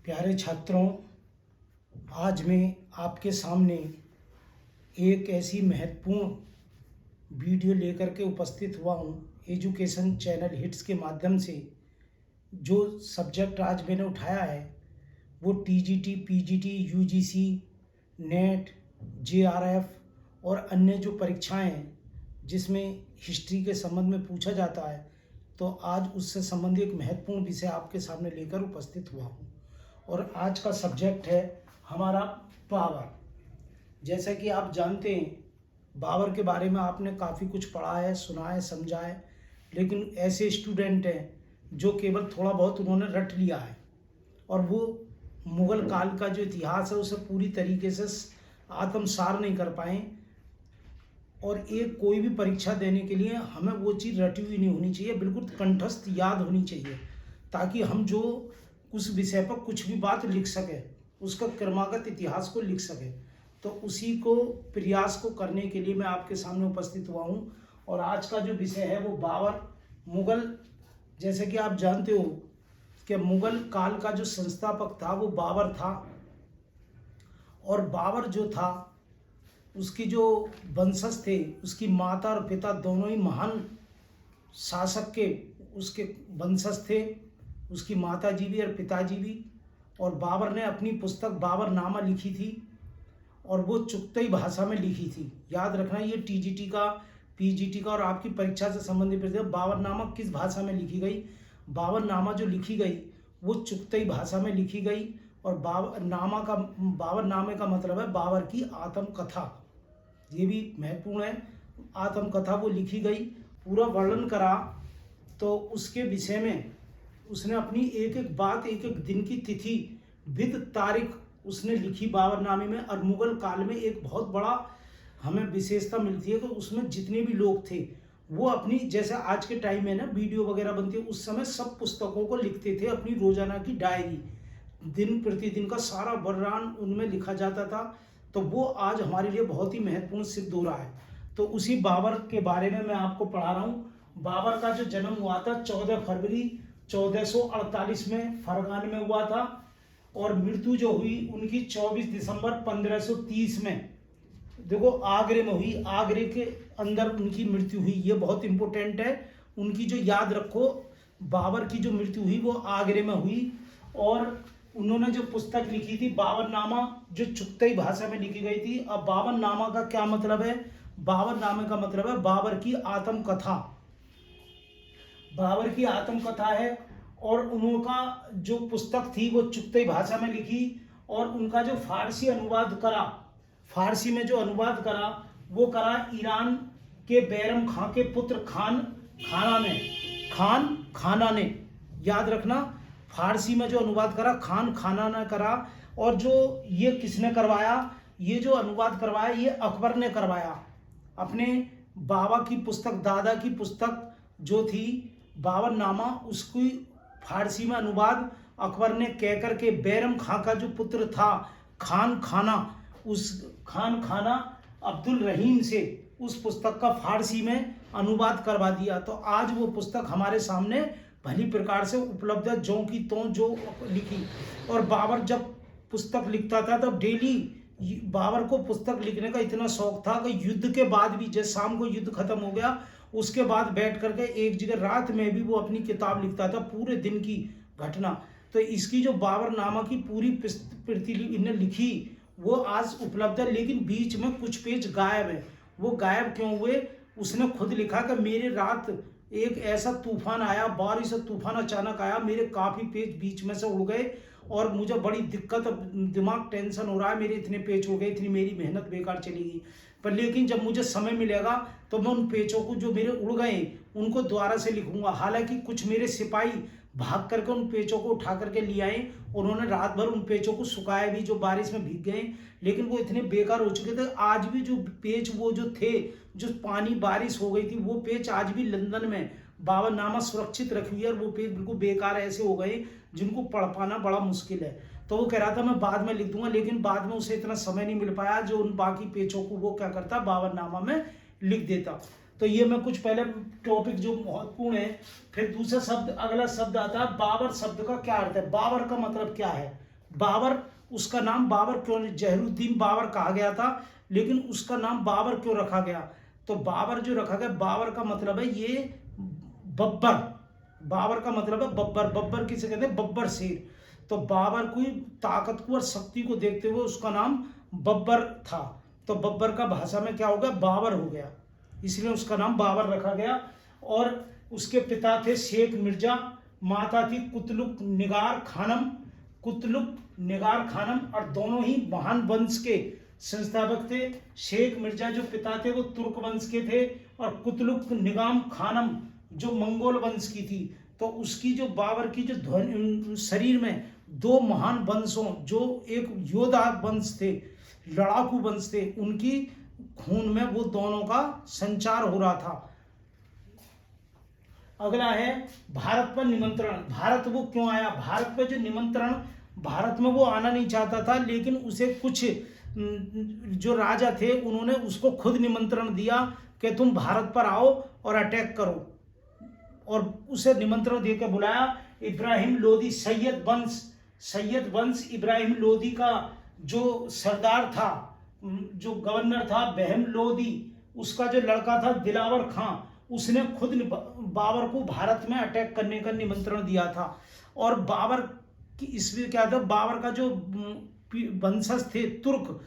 प्यारे छात्रों, आज मैं आपके सामने एक ऐसी महत्वपूर्ण वीडियो लेकर के उपस्थित हुआ हूँ एजुकेशन चैनल हिट्स के माध्यम से। जो सब्जेक्ट आज मैंने उठाया है वो TGT, PGT, UGC, net, JRF और अन्य जो परीक्षाएं हैं जिसमें हिस्ट्री के संबंध में पूछा जाता है, तो आज उससे संबंधित एक महत्वपूर्ण विषय आपके सामने लेकर उपस्थित हुआ हूँ। और आज का सब्जेक्ट है हमारा बाबर। जैसा कि आप जानते हैं, बाबर के बारे में आपने काफ़ी कुछ पढ़ा है, सुना है, समझा है, लेकिन ऐसे स्टूडेंट हैं जो केवल थोड़ा बहुत उन्होंने रट लिया है और वो मुग़ल काल का जो इतिहास है उसे पूरी तरीके से आत्मसार नहीं कर पाए। और एक कोई भी परीक्षा देने के लिए हमें वो चीज़ रटी हुई नहीं होनी चाहिए, बिल्कुल कंठस्थ याद होनी चाहिए, ताकि हम जो उस विषय पर कुछ भी बात लिख सके, उसका क्रमागत इतिहास को लिख सके। तो उसी को प्रयास को करने के लिए मैं आपके सामने उपस्थित हुआ हूँ। और आज का जो विषय है वो बाबर, मुग़ल। जैसे कि आप जानते हो कि मुग़ल काल का जो संस्थापक था वो बाबर था। और बाबर जो था उसकी जो वंशज थे, उसकी माता और पिता दोनों ही महान शासक के उसके वंशज थे, उसकी माता जी भी और पिताजी भी। और बाबर ने अपनी पुस्तक बाबरनामा लिखी थी और वो चुगताई भाषा में लिखी थी। याद रखना, ये टीजीटी का, पीजीटी का और आपकी परीक्षा से संबंधित प्रश्न, बाबरनामा किस भाषा में लिखी गई। बाबरनामा जो लिखी गई वो चुगताई भाषा में लिखी गई। और बाबरनामे का मतलब है बाबर की आत्मकथा। ये भी महत्वपूर्ण है, आत्मकथा वो लिखी गई, पूरा वर्णन करा। तो उसके विषय में उसने अपनी एक एक बात, एक एक दिन की तिथि, विद तारीख उसने लिखी बाबरनामे में। और मुग़ल काल में एक बहुत बड़ा हमें विशेषता मिलती है कि उसमें जितने भी लोग थे वो अपनी, जैसे आज के टाइम में ना वीडियो वगैरह बनती है, उस समय सब पुस्तकों को लिखते थे, अपनी रोजाना की डायरी, दिन प्रतिदिन का सारा वर्णन उनमें लिखा जाता था। तो वो आज हमारे लिए बहुत ही महत्वपूर्ण सिद्ध हो रहा है। तो उसी बाबर के बारे में मैं आपको पढ़ा रहा हूँ। बाबर का जो जन्म हुआ था 14 फरवरी 1448 में फरगान में हुआ था। और मृत्यु जो हुई उनकी 24 दिसंबर 1530 में, देखो, आगरे में हुई। आगरे के अंदर उनकी मृत्यु हुई, ये बहुत इंपॉर्टेंट है। उनकी जो याद रखो, बाबर की जो मृत्यु हुई वो आगरे में हुई। और उन्होंने जो पुस्तक लिखी थी बाबरनामा, जो चुगताई भाषा में लिखी गई थी। अब बाबरनामा का क्या मतलब है? बाबरनामे का मतलब है बाबर की आत्मकथा। बाबर की आत्मकथा है। और उनका जो पुस्तक थी वो चुगताई भाषा में लिखी। और उनका जो फारसी अनुवाद करा, फारसी में जो अनुवाद करा वो करा ईरान के बैरम खां के पुत्र खान खाना ने। याद रखना, फारसी में जो अनुवाद करा खान खाना ने करा। और जो ये किसने करवाया, ये जो अनुवाद करवाया ये अकबर ने करवाया। अपने बाबा की पुस्तक, दादा की पुस्तक जो थी बाबरनामा, उसकी फारसी में अनुवाद अकबर ने कह करके बैरम खां का जो पुत्र था उस खान खाना अब्दुल रहीम से उस पुस्तक का फारसी में अनुवाद करवा दिया। तो आज वो पुस्तक हमारे सामने भली प्रकार से उपलब्ध है, जो की तो जो लिखी। और बाबर जब पुस्तक लिखता था तब डेली बाबर को पुस्तक लिखने का इतना शौक था कि युद्ध के बाद भी, जैसे शाम को युद्ध खत्म हो गया उसके बाद बैठ करके एक जगह रात में भी वो अपनी किताब लिखता था, पूरे दिन की घटना। तो इसकी जो बाबरनामा की पूरी प्रतिलिपि इन्हें लिखी वो आज उपलब्ध है, लेकिन बीच में कुछ पेज गायब है। वो गायब क्यों हुए? उसने खुद लिखा कि मेरे रात एक ऐसा तूफान आया, बारिश और तूफान अचानक आया, मेरे काफ़ी पेज बीच में से उड़ गए और मुझे बड़ी दिक्कत, दिमाग टेंशन हो रहा है, मेरे इतने पेज उड़ गए, इतनी मेरी मेहनत बेकार चली गई। पर लेकिन जब मुझे समय मिलेगा तो मैं उन पेजों को जो मेरे उड़ गए उनको दोबारा से लिखूंगा। हालांकि कुछ मेरे सिपाही भाग करके उन पेजों को उठा करके ले आए, उन्होंने रात भर उन पेजों को सुखाया भी, जो बारिश में भीग गए, लेकिन वो इतने बेकार हो चुके थे। आज भी जो पेज वो जो थे, जो पानी बारिश हो गई थी, वो पेज आज भी लंदन में बाबरनामा सुरक्षित रखी हुई है। और वो पेज बिल्कुल बेकार ऐसे हो गए जिनको पढ़ पाना बड़ा मुश्किल है। तो वो कह रहा था मैं बाद में लिख दूंगा, लेकिन बाद में उसे इतना समय नहीं मिल पाया जो उन बाकी पेजों को वो क्या करता, बाबरनामा में लिख देता। तो ये मैं कुछ पहले टॉपिक जो महत्वपूर्ण है। फिर दूसरा शब्द, अगला शब्द आता है बाबर। शब्द का क्या अर्थ है? बाबर का मतलब क्या है? बाबर, उसका नाम बाबर क्यों, जहरुद्दीन बाबर कहा गया था, लेकिन उसका नाम बाबर क्यों रखा गया? तो बाबर जो रखा गया, बाबर का मतलब है ये बब्बर, बाबर का मतलब है बब्बर। बब्बर किसे कहते हैं? बब्बर शेर। तो बाबर की ताकत को और शक्ति को देखते हुए उसका नाम बब्बर था। तो बब्बर का भाषा में क्या हो गया? बाबर हो गया, इसलिए उसका नाम बाबर रखा गया। और उसके पिता थे शेख मिर्जा, माता थी कुतलुक निगार खानम, कुतलुक निगार खानम, और दोनों ही महान वंश के संस्थापक थे। शेख मिर्जा जो पिता थे वो तुर्क वंश के थे, और कुतलुक निगाम खानम जो मंगोल वंश की थी। तो उसकी जो बाबर की जो शरीर में दो महान वंशों, जो एक योद्धा वंश थे, लड़ाकू वंश थे, उनकी खून में वो दोनों का संचार हो रहा था। अगला है भारत पर निमंत्रण। भारत वो क्यों आया? भारत पर जो निमंत्रण, भारत में वो आना नहीं चाहता था, लेकिन उसे कुछ जो राजा थे उन्होंने उसको खुद निमंत्रण दिया कि तुम भारत पर आओ और अटैक करो, और उसे निमंत्रण देकर बुलाया। इब्राहिम लोदी, सैयद वंश इब्राहिम लोदी का जो सरदार था, जो गवर्नर था बहम लोदी, उसका जो लड़का था दिलावर खां, उसने खुद बाबर को भारत में अटैक करने का निमंत्रण दिया था। और बाबर की इसमें क्या था, बाबर का जो वंशज थे तुर्क,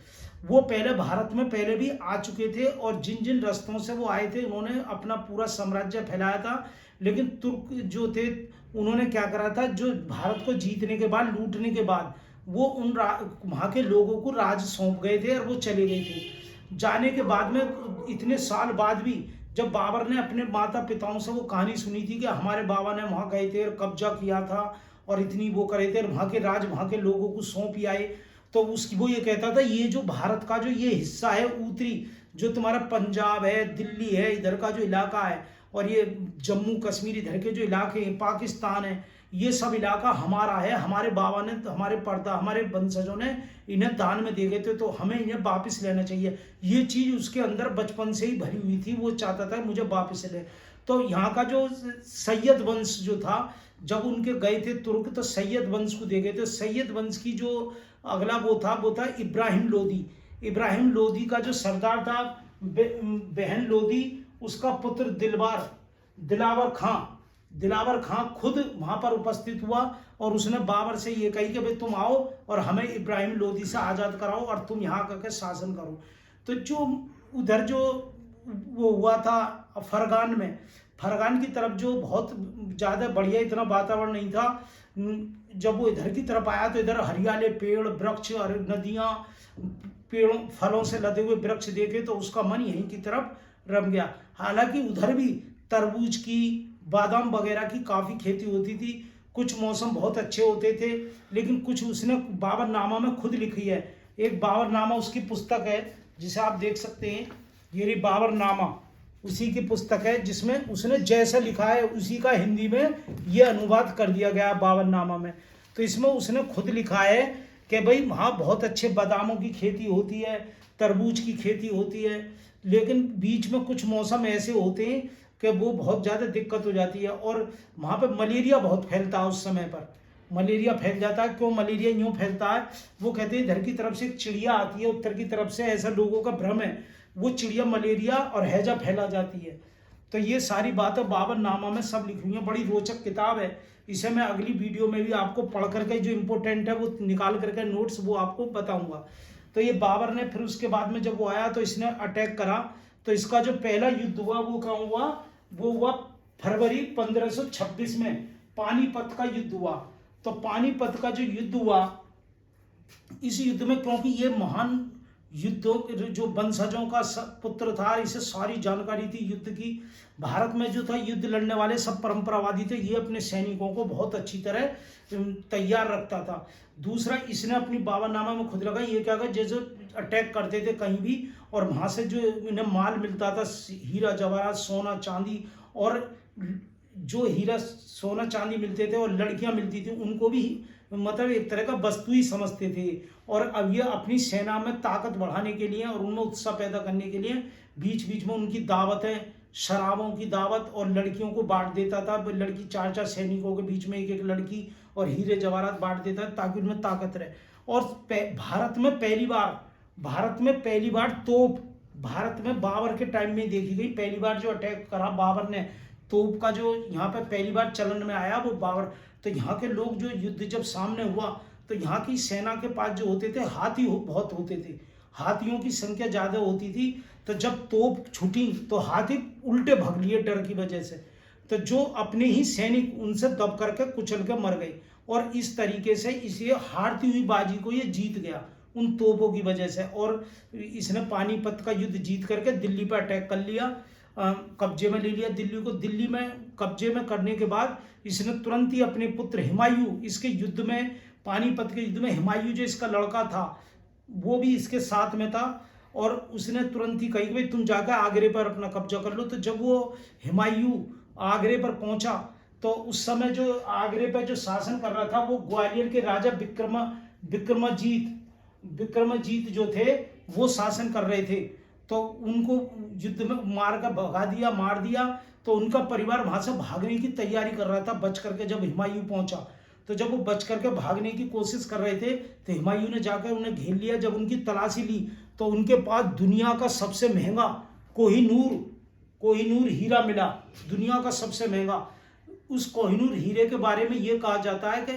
वो पहले भारत में पहले भी आ चुके थे, और जिन जिन रास्तों से वो आए थे उन्होंने अपना पूरा साम्राज्य फैलाया था। लेकिन तुर्क जो थे उन्होंने क्या करा था, जो भारत को जीतने के बाद, लूटने के बाद, वो वहाँ के लोगों को राज सौंप गए थे और वो चले गए थे। जाने के बाद में इतने साल बाद भी जब बाबर ने अपने माता पिताओं से वो कहानी सुनी थी कि हमारे बाबा ने वहाँ गए थे और कब्जा किया था और इतनी वो करे थे और वहाँ के राज वहाँ के लोगों को सौंप आए, तो उसकी वो ये कहता था ये जो भारत का जो ये हिस्सा है उत्तरी, जो तुम्हारा पंजाब है, दिल्ली है, इधर का जो इलाका है, और ये जम्मू कश्मीर इधर के जो इलाके हैं, पाकिस्तान है, ये सब इलाका हमारा है। हमारे बाबा ने, हमारे हमारे वंशजों ने इन्हें दान में दे गए थे, तो हमें इन्हें वापस लेना चाहिए। ये चीज़ उसके अंदर बचपन से ही भरी हुई थी, वो चाहता था मुझे वापस ले। तो यहाँ का जो सैयद वंश जो था, जब उनके गए थे तुर्क तो सैयद वंश को दे गए थे। सैयद वंश की जो अगला वो था इब्राहिम लोदी। इब्राहिम लोदी का जो सरदार था बहन लोदी, उसका पुत्र दिलावर खां खुद वहां पर उपस्थित हुआ, और उसने बाबर से ये कही कि भाई तुम आओ और हमें इब्राहिम लोदी से आज़ाद कराओ और तुम यहाँ करके शासन करो। तो जो उधर जो वो हुआ था फरगान में, फरगान की तरफ जो बहुत ज़्यादा बढ़िया इतना वातावरण नहीं था, जब वो इधर की तरफ आया तो इधर हरियाले पेड़ वृक्ष और नदियाँ, पेड़ों फलों से लदे हुए वृक्ष देखे तो उसका मन यहीं की तरफ रम गया। हालांकि उधर भी तरबूज की, बादाम वगैरह की काफ़ी खेती होती थी, कुछ मौसम बहुत अच्छे होते थे, लेकिन कुछ उसने बाबरनामा में खुद लिखी है। एक बाबरनामा उसकी पुस्तक है जिसे आप देख सकते हैं, ये बाबरनामा उसी की पुस्तक है, जिसमें उसने जैसा लिखा है उसी का हिंदी में ये अनुवाद कर दिया गया बाबरनामा में। तो इसमें उसने खुद लिखा है कि भाई वहाँ बहुत अच्छे बादामों की खेती होती है, तरबूज की खेती होती है, लेकिन बीच में कुछ मौसम ऐसे होते हैं कि वो बहुत ज़्यादा दिक्कत हो जाती है, और वहाँ पे मलेरिया बहुत फैलता है। उस समय पर मलेरिया फैल जाता है। क्यों मलेरिया यूँ फैलता है? वो कहते हैं इधर की तरफ से एक चिड़िया आती है, उत्तर की तरफ से, ऐसा लोगों का भ्रम है, वो चिड़िया मलेरिया और हैजा फैला जाती है। तो ये सारी बातें बाबरनामा में सब लिखी हुई हैं। बड़ी रोचक किताब है। इसे मैं अगली वीडियो में भी आपको पढ़ करके जो इम्पोर्टेंट है वो निकाल करके नोट्स वो आपको बताऊंगा। तो ये बाबर ने फिर उसके बाद में जब वो आया तो इसने अटैक करा। तो इसका जो पहला युद्ध हुआ वो कहाँ हुआ? वो हुआ फरवरी 1526 में पानीपत का युद्ध हुआ। तो पानीपत का जो युद्ध हुआ, इस युद्ध में क्योंकि ये महान युद्धों जो वंशजों का पुत्र था, इसे सारी जानकारी थी युद्ध की। भारत में जो था युद्ध लड़ने वाले सब परंपरावादी थे, ये अपने सैनिकों को बहुत अच्छी तरह तैयार रखता था। दूसरा, इसने अपनी बाबरनामा में खुद लगा ये क्या, जैसे अटैक करते थे कहीं भी और वहाँ से जो इन्हें माल मिलता था, हीरा जवाहरात सोना चांदी, और जो हीरा सोना चांदी मिलते थे और लड़कियां मिलती थी उनको भी मतलब एक तरह का वस्तु ही समझते थे। और अब ये अपनी सेना में ताकत बढ़ाने के लिए और उनमें उत्साह पैदा करने के लिए बीच बीच में उनकी दावतें शराबों की दावत और लड़कियों को बांट देता था। लड़की 4-4 सैनिकों के बीच में एक एक लड़की और हीरे जवाहरात बांट देता था ताकि उनमें ताकत रहे। और भारत में पहली बार तोप, भारत में बाबर के टाइम में देखी गई पहली बार जो अटैक करा बाबर ने, तोप का जो यहाँ पे पहली बार चलन में आया वो बाबर। तो यहाँ के लोग जो युद्ध जब सामने हुआ तो यहाँ की सेना के पास जो होते थे हाथी बहुत होते थे, हाथियों की संख्या ज्यादा होती थी। तो जब तोप छूटी तो हाथी उल्टे भाग लिए डर की वजह से। तो जो अपने ही सैनिक उनसे दब करके कुचल के मर गए। और इस तरीके से इसे हारती हुई बाजी को ये जीत गया उन तोपों की वजह से। और इसने पानीपत का युद्ध जीत करके दिल्ली पर अटैक कर लिया, कब्जे में ले लिया दिल्ली को। दिल्ली में कब्जे में करने के बाद इसने तुरंत ही अपने पुत्र हुमायूं, इसके युद्ध में, पानीपत के युद्ध में हुमायूं जो इसका लड़का था वो भी इसके साथ में था। और उसने तुरंत ही कही कि भाई तुम जाकर आगरे पर अपना कब्जा कर लो। तो जब वो हुमायूं आगरे पर पहुंचा तो उस समय जो आगरे पर जो शासन कर रहा था वो ग्वालियर के राजा विक्रमजीत जो थे वो शासन कर रहे थे। तो उनको युद्ध में मार दिया। तो उनका परिवार वहां से भागने की तैयारी कर रहा था बच करके। जब हुमायूं पहुंचा तो जब वो बच करके भागने की कोशिश कर रहे थे तो हुमायूं ने जाकर उन्हें घेर लिया। जब उनकी तलाशी ली तो उनके पास दुनिया का सबसे महंगा कोहिनूर हीरा मिला, दुनिया का सबसे महंगा। उस कोहिनूर हीरे के बारे में ये कहा जाता है कि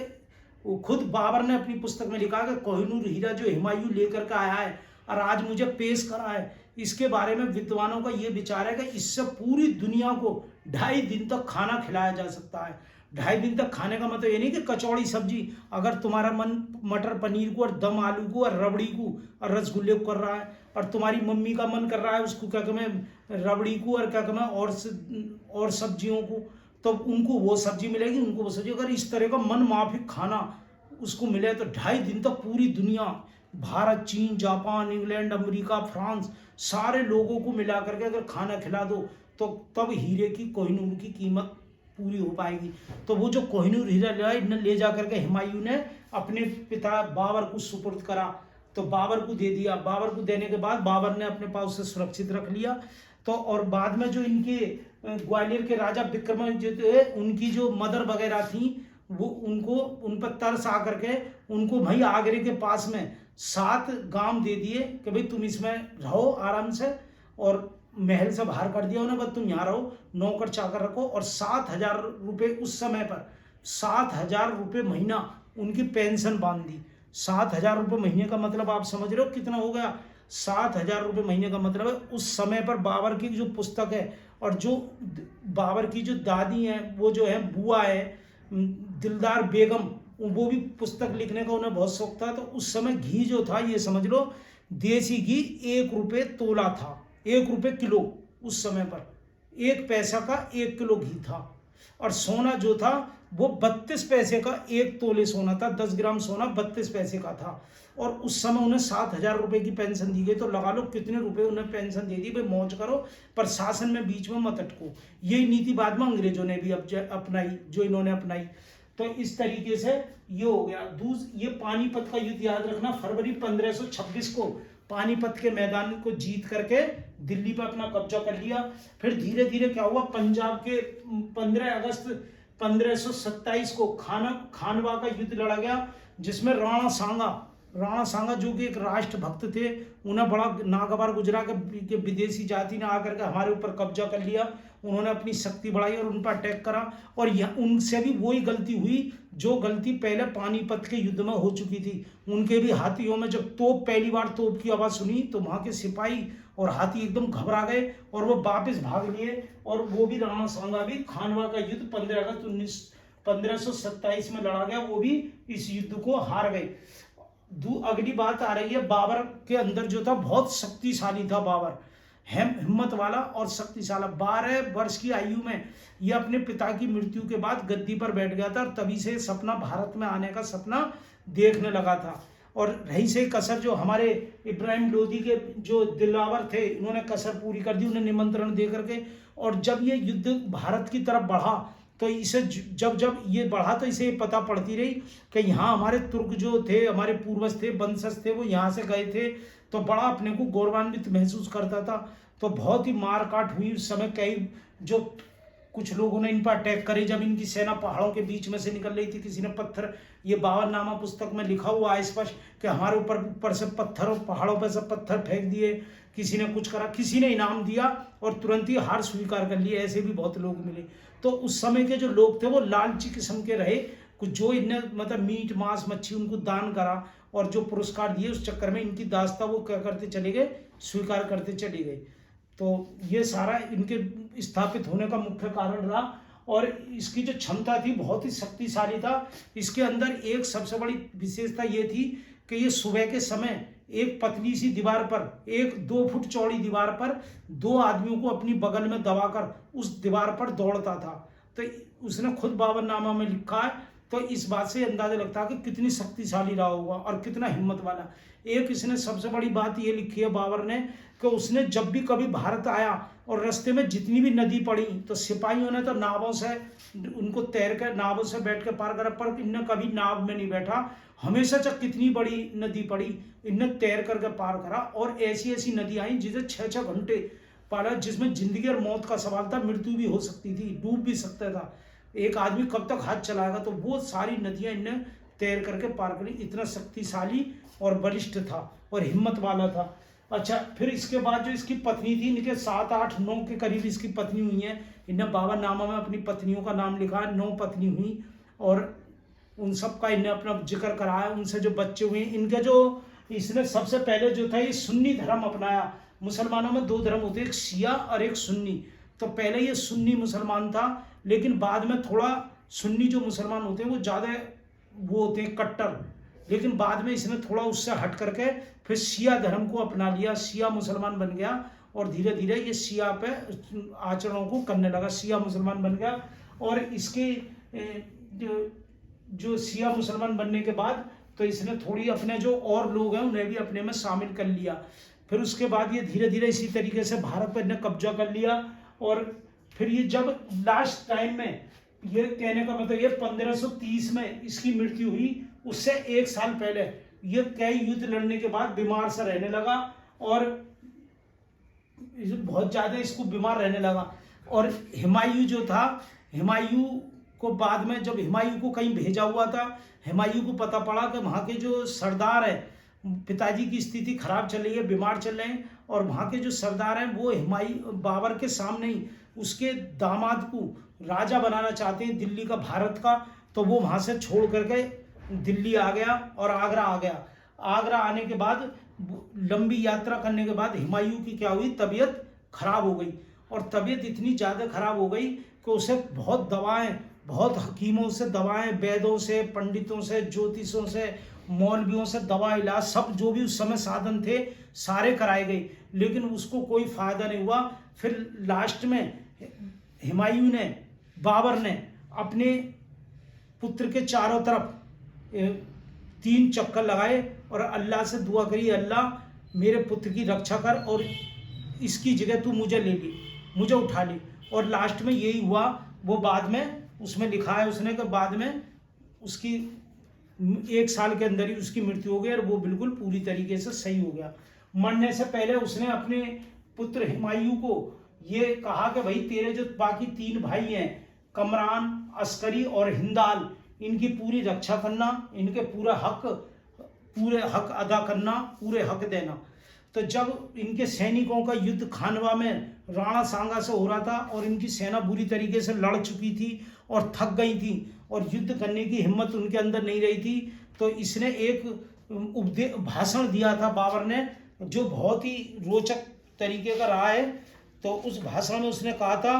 वो खुद बाबर ने अपनी पुस्तक में लिखा कि कोहिनूर हीरा जो हुमायूं लेकर के आया है और आज मुझे पेश करा है, इसके बारे में विद्वानों का ये विचार है कि इससे पूरी दुनिया को 2.5 दिन तक खाना खिलाया जा सकता है। 2.5 दिन तक खाने का मतलब ये नहीं कि कचौड़ी सब्जी, अगर तुम्हारा मन मटर पनीर को और दम आलू को और रबड़ी को और रसगुल्ले को कर रहा है और तुम्हारी मम्मी का मन कर रहा है उसको क्या कहते रबड़ी को और क्या कहते और सब्जियों को, तो उनको वो सब्जी मिलेगी, उनको वो सब्जी। अगर इस तरह का मन माफिक खाना उसको मिले तो 2.5 दिन तक पूरी दुनिया, भारत, चीन, जापान, इंग्लैंड, अमेरिका, फ्रांस, सारे लोगों को मिला करके अगर खाना खिला दो तो तब हीरे की कोहिनूर की कीमत पूरी हो पाएगी। तो वो जो कोहिनूर हीरा ले जा करके हुमायूं ने अपने पिता बाबर को सुपुर्द करा। तो बाबर को दे दिया। बाबर को देने के बाद बाबर ने अपने पास उसे सुरक्षित रख लिया। तो और बाद में जो इनके ग्वालियर के राजा विक्रमादित्य थे उनकी जो मदर वगैरह थी वो उन पर तरस आ करके उनको भाई आगरे के पास में 7 गांव दे दिए कि भाई तुम इसमें रहो आराम से, और महल से बाहर कर दिया उन्हें, बस तुम यहाँ रहो, नौकर चाकर रखो। और 7,000 रुपये उस समय पर 7,000 रुपये महीना उनकी पेंशन बांध दी। 7,000 रुपये महीने का मतलब आप समझ रहे हो कितना हो गया। 7,000 रुपये महीने का मतलब है उस समय पर बाबर की जो पुस्तक है और जो बाबर की जो दादी है वो जो है बुआ है दिलदार बेगम, वो भी पुस्तक लिखने का उन्हें बहुत शौक था। तो उस समय घी जो था ये समझ लो देसी घी 1 रुपये तोला था, 1 रुपये किलो। उस समय पर 1 पैसा का 1 किलो घी था। और सोना जो था वो 32 पैसे का 1 तोले सोना था, 10 ग्राम सोना 32 पैसे का था। और उस समय उन्हें 7,000 रुपये की पेंशन दी गई। तो लगा लो कितने रुपए उन्हें पेंशन दे दी, भाई मौज करो पर शासन में बीच में मत अटको। यही नीति बाद में अंग्रेजों ने भी अपनाई जो इन्होंने अपनाई। तो इस तरीके से ये हो गया। ये पानीपत का युद्ध याद रखना, फरवरी 1526 को पानीपत के मैदान को जीत करके दिल्ली पर अपना कब्जा कर लिया। फिर धीरे धीरे क्या हुआ, पंजाब के 15 अगस्त 1527 को खानवा का युद्ध लड़ा गया, जिसमें राणा सांगा जो कि एक राष्ट्रभक्त थे, उन्हें बड़ा नागवार गुजरा के विदेशी जाति ने आकर के हमारे ऊपर कब्जा कर लिया। उन्होंने अपनी शक्ति बढ़ाई और उन पर अटैक करा। और उनसे भी वही गलती हुई जो गलती पहले पानीपत के युद्ध में हो चुकी थी। उनके भी हाथियों में जब पहली बार तोप की आवाज़ सुनी तो वहाँ के सिपाही और हाथी एकदम घबरा गए और वो वापस भाग लिए। और वो भी राणा सांगा भी खानवा का युद्ध 15 अगस्त 1527 में लड़ा गया, वो भी इस युद्ध को हार गए। अगली बात आ रही है, बाबर के अंदर जो था बहुत शक्तिशाली था बाबर, हिम्मत वाला और शक्तिशाली। 12 वर्ष की आयु में यह अपने पिता की मृत्यु के बाद गद्दी पर बैठ गया था और तभी से सपना भारत में आने का सपना देखने लगा था। और रही से कसर जो हमारे इब्राहिम लोदी के जो दिलावर थे, इन्होंने कसर पूरी कर दी उन्हें निमंत्रण दे करके। और जब ये युद्ध भारत की तरफ बढ़ा तो इसे जब ये बढ़ा तो इसे पता पड़ती रही कि यहाँ हमारे तुर्क जो थे, हमारे पूर्वज थे, वंशज थे, वो यहाँ से गए थे। तो बड़ा अपने को गौरवान्वित महसूस करता था। तो बहुत ही मार काट हुई उस समय। कई जो कुछ लोगों ने इन पर अटैक करे, जब इनकी सेना पहाड़ों के बीच में से निकल रही थी, किसी ने पत्थर, ये बाबरनामा पुस्तक में लिखा हुआ है स्पष्ट कि हमारे ऊपर से पत्थर, पहाड़ों पर से पत्थर फेंक दिए, किसी ने कुछ करा, किसी ने इनाम दिया और तुरंत ही हार स्वीकार कर लिए। ऐसे भी बहुत लोग मिले। तो उस समय के जो लोग थे वो लालची किस्म के रहे, कुछ जो इनने मतलब मीट मांस मच्छी उनको दान करा और जो पुरस्कार दिए, उस चक्कर में इनकी दास्ता वो क्या करते चले गए, स्वीकार करते चले गए। तो ये सारा इनके स्थापित होने का मुख्य कारण रहा। और इसकी जो क्षमता थी बहुत ही शक्तिशाली था। इसके अंदर एक सबसे बड़ी विशेषता ये थी कि ये सुबह के समय एक पतली सी दीवार पर, एक 2 फुट चौड़ी दीवार पर 2 आदमियों को अपनी बगल में दबाकर उस दीवार पर दौड़ता था। तो उसने खुद बाबरनामा में लिखा है। तो इस बात से अंदाजा लगता है कि कितनी शक्तिशाली रहा होगा और कितना हिम्मत वाला। एक इसने सबसे बड़ी बात ये लिखी है बाबर ने कि उसने जब भी कभी भारत आया और रास्ते में जितनी भी नदी पड़ी तो सिपाहियों ने तो नावों से उनको तैर कर, नावों से बैठ के पार करा, पर इनने कभी नाव में नहीं बैठा। हमेशा चाहे कितनी बड़ी नदी पड़ी, इनने तैर करके पार करा। और ऐसी ऐसी नदी आई जिसे 6-6 घंटे पाला, जिसमें जिंदगी और मौत का सवाल था, मृत्यु भी हो सकती थी, डूब भी सकता था, एक आदमी कब तक हाथ चलाएगा। तो वो सारी नदियां इनने तैर करके पार करी। इतना शक्तिशाली और बलिष्ठ था और हिम्मत वाला था। अच्छा, फिर इसके बाद जो इसकी पत्नी थी, इनके 7, 8, 9 के करीब इसकी पत्नी हुई है। इनने बाबरनामा में अपनी पत्नियों का नाम लिखा है, 9 पत्नी हुई और उन सब का इन्हें अपना जिक्र करा है। उनसे जो बच्चे हुए, इनके जो इसने सबसे पहले जो था ये सुन्नी धर्म अपनाया। मुसलमानों में 2 धर्म होते हैं, एक शिया और एक सुन्नी। तो पहले ये सुन्नी मुसलमान था, लेकिन बाद में थोड़ा सुन्नी जो मुसलमान होते हैं वो ज़्यादा वो होते हैं कट्टर, लेकिन बाद में इसने थोड़ा उससे हट करके फिर शिया धर्म को अपना लिया, शिया मुसलमान बन गया और धीरे धीरे ये शिया पे आचरणों को करने लगा, शिया मुसलमान बन गया। और इसके जो शिया मुसलमान बनने के बाद तो इसने थोड़ी अपने जो और लोग हैं उन्हें भी अपने में शामिल कर लिया। फिर उसके बाद ये धीरे धीरे इसी तरीके से भारत पर इन्हें कब्जा कर लिया। और फिर ये जब लास्ट टाइम में, ये कहने का मतलब ये 1530 में इसकी मृत्यु हुई, उससे 1 साल पहले ये कई युद्ध लड़ने के बाद बीमार सा रहने लगा और बहुत ज्यादा इसको बीमार रहने लगा। और हुमायूं जो था, हुमायूं को बाद में जब हुमायूं को कहीं भेजा हुआ था, हुमायूं को पता पड़ा कि वहाँ के जो सरदार है, पिताजी की स्थिति खराब चल रही है, बीमार चल रहे हैं, और वहाँ के जो सरदार हैं वो हुमायूं बाबर के सामने ही उसके दामाद को राजा बनाना चाहते हैं दिल्ली का, भारत का। तो वो वहाँ से छोड़ करके दिल्ली आ गया और आगरा आ गया। आगरा आने के बाद लंबी यात्रा करने के बाद हुमायूं की क्या हुई, तबीयत खराब हो गई। और तबीयत इतनी ज़्यादा खराब हो गई कि उसे बहुत दवाएं, बहुत हकीमों से दवाएं, वैद्यों से, पंडितों से, ज्योतिषों से, मौलवियों से दवा इलाज सब जो भी उस समय साधन थे सारे कराए गए, लेकिन उसको कोई फायदा नहीं हुआ। फिर लास्ट में हुमायूं ने, बाबर ने अपने पुत्र के चारों तरफ 3 चक्कर लगाए और अल्लाह से दुआ करी, अल्लाह मेरे पुत्र की रक्षा कर और इसकी जगह तू मुझे ले ली, मुझे उठा ली। और लास्ट में यही हुआ। वो बाद में उसमें लिखा है उसने कि बाद में उसकी 1 साल के अंदर ही उसकी मृत्यु हो गई और वो बिल्कुल पूरी तरीके से सही हो गया। मरने से पहले उसने अपने पुत्र हुमायूं को ये कहा कि भाई तेरे जो बाकी 3 भाई हैं, कमरान, अस्करी और हिंदाल, इनकी पूरी रक्षा करना, इनके पूरे हक अदा करना, पूरे हक देना। तो जब इनके सैनिकों का युद्ध खानवा में राणा सांगा से हो रहा था और इनकी सेना बुरी तरीके से लड़ चुकी थी और थक गई थी और युद्ध करने की हिम्मत उनके अंदर नहीं रही थी, तो इसने एक भाषण दिया था बाबर ने, जो बहुत ही रोचक तरीके का रहा है। तो उस भाषण में उसने कहा था,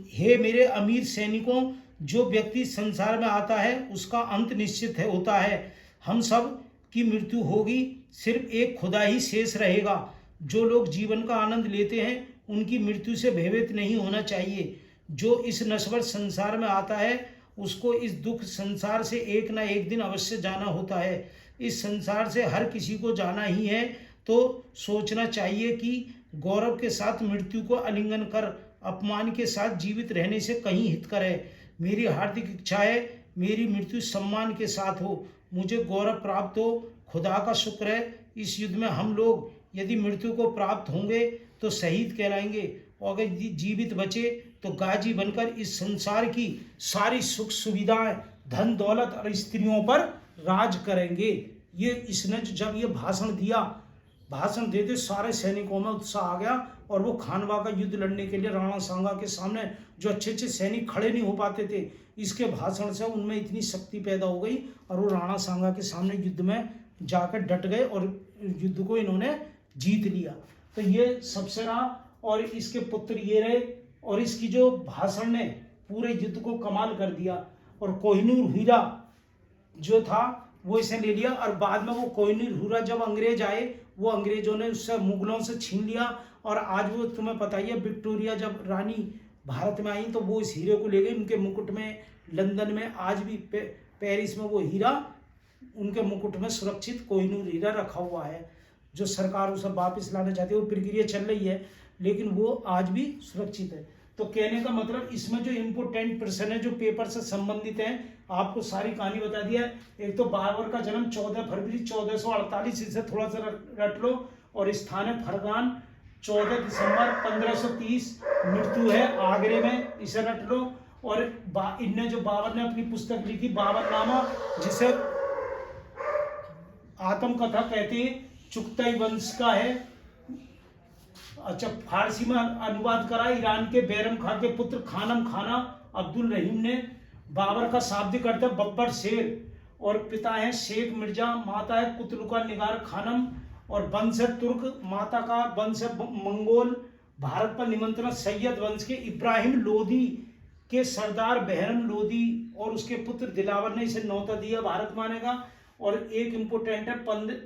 हे मेरे अमीर सैनिकों, जो व्यक्ति संसार में आता है उसका अंत निश्चित होता है। हम सब की मृत्यु होगी, सिर्फ एक खुदा ही शेष रहेगा। जो लोग जीवन का आनंद लेते हैं उनकी मृत्यु से भयभीत नहीं होना चाहिए। जो इस नश्वर संसार में आता है उसको इस दुख संसार से एक ना एक दिन अवश्य जाना होता है। इस संसार से हर किसी को जाना ही है, तो सोचना चाहिए कि गौरव के साथ मृत्यु को आलिंगन कर अपमान के साथ जीवित रहने से कहीं हितकर है। मेरी हार्दिक इच्छा है मेरी मृत्यु सम्मान के साथ हो, मुझे गौरव प्राप्त हो। खुदा का शुक्र है इस युद्ध में हम लोग यदि मृत्यु को प्राप्त होंगे तो शहीद कहलाएंगे, और अगर जीवित बचे तो गाजी बनकर इस संसार की सारी सुख सुविधाएं, धन दौलत और स्त्रियों पर राज करेंगे। ये इसने जब ये भाषण दिया, भाषण देते सारे सैनिकों में उत्साह आ गया, और वो खानवा का युद्ध लड़ने के लिए राणा सांगा के सामने जो अच्छे अच्छे सैनिक खड़े नहीं हो पाते थे, इसके भाषण से उनमें इतनी शक्ति पैदा हो गई, और वो राणा सांगा के सामने युद्ध में जाकर डट गए और युद्ध को इन्होंने जीत लिया। तो ये सबसे रहा, और इसके पुत्र ये रहे, और इसकी जो भाषण ने पूरे युद्ध को कमाल कर दिया। और कोहिनूर हीरा जो था वो इसे ले लिया, और बाद में वो कोहिनूर हीरा जब अंग्रेज आए, वो अंग्रेजों ने उससे मुगलों से छीन लिया। और आज वो तुम्हें पता ही है, विक्टोरिया जब रानी भारत में आई तो वो इस हीरे को ले गई उनके मुकुट में। लंदन में आज भी पेरिस में वो हीरा उनके मुकुट में सुरक्षित कोहिनूर हीरा रखा हुआ है, जो सरकार उसे वापस लाना चाहती है। वो प्रक्रिया चल रही है, लेकिन वो आज भी सुरक्षित है। तो कहने का मतलब इसमें जो इम्पोर्टेंट पर्सन है जो पेपर से संबंधित है, आपको सारी कहानी बता दिया है। एक तो बाबर का जन्म 14 फरवरी 1448, इसे थोड़ा सा रट लो, और स्थान है फरगान, 14 दिसंबर 1530 मृत्यु है आगरे में, इसे रट लो। और इनने जो बाबर ने अपनी पुस्तक लिखी बाबरनामा, जिसे आत्मकथा कहते हैं, चुगताई वंश का है। अच्छा, फारसी में अनुवाद करा ईरान के बैरम खां के पुत्र खानम खाना अब्दुल रहीम ने। बाबर का शाब्दिक अर्थ है बब्बर शेर, और पिता है शेख मिर्जा, माता है कुतलुका निगार खानम, और वंश है तुर्क, माता का वंश है मंगोल। भारत पर निमंत्रण सैयद वंश के इब्राहिम लोदी के सरदार बहरम लोदी और उसके पुत्र दिलावर ने इसे न्योता दिया भारत माने का। और एक इम्पोर्टेंट है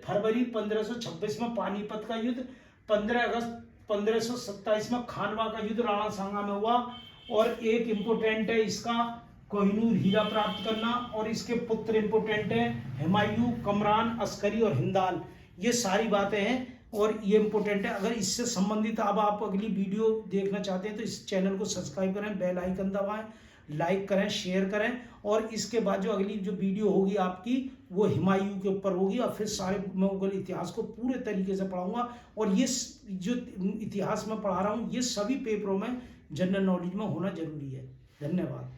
फरवरी 1526 में पानीपत का युद्ध, 15 अगस्त 1527 में खानवा का युद्ध राणा सांगा में हुआ। और एक इम्पोर्टेंट है इसका कोहिनूर हीरा प्राप्त करना, और इसके पुत्र इम्पोर्टेंट है हुमायूं, कमरान, अस्करी और हिंदाल। ये सारी बातें हैं और ये इम्पोर्टेंट है। अगर इससे संबंधित अब आप अगली वीडियो देखना चाहते हैं तो इस चैनल को सब्सक्राइब करें, बेल आइकन दबाएं, लाइक करें, शेयर करें। और इसके बाद जो अगली जो वीडियो होगी आपकी वो हुमायूं के ऊपर होगी, और फिर सारे मुगल इतिहास को पूरे तरीके से पढ़ाऊंगा। और ये जो इतिहास में पढ़ा रहा हूँ ये सभी पेपरों में जनरल नॉलेज में होना जरूरी है। धन्यवाद।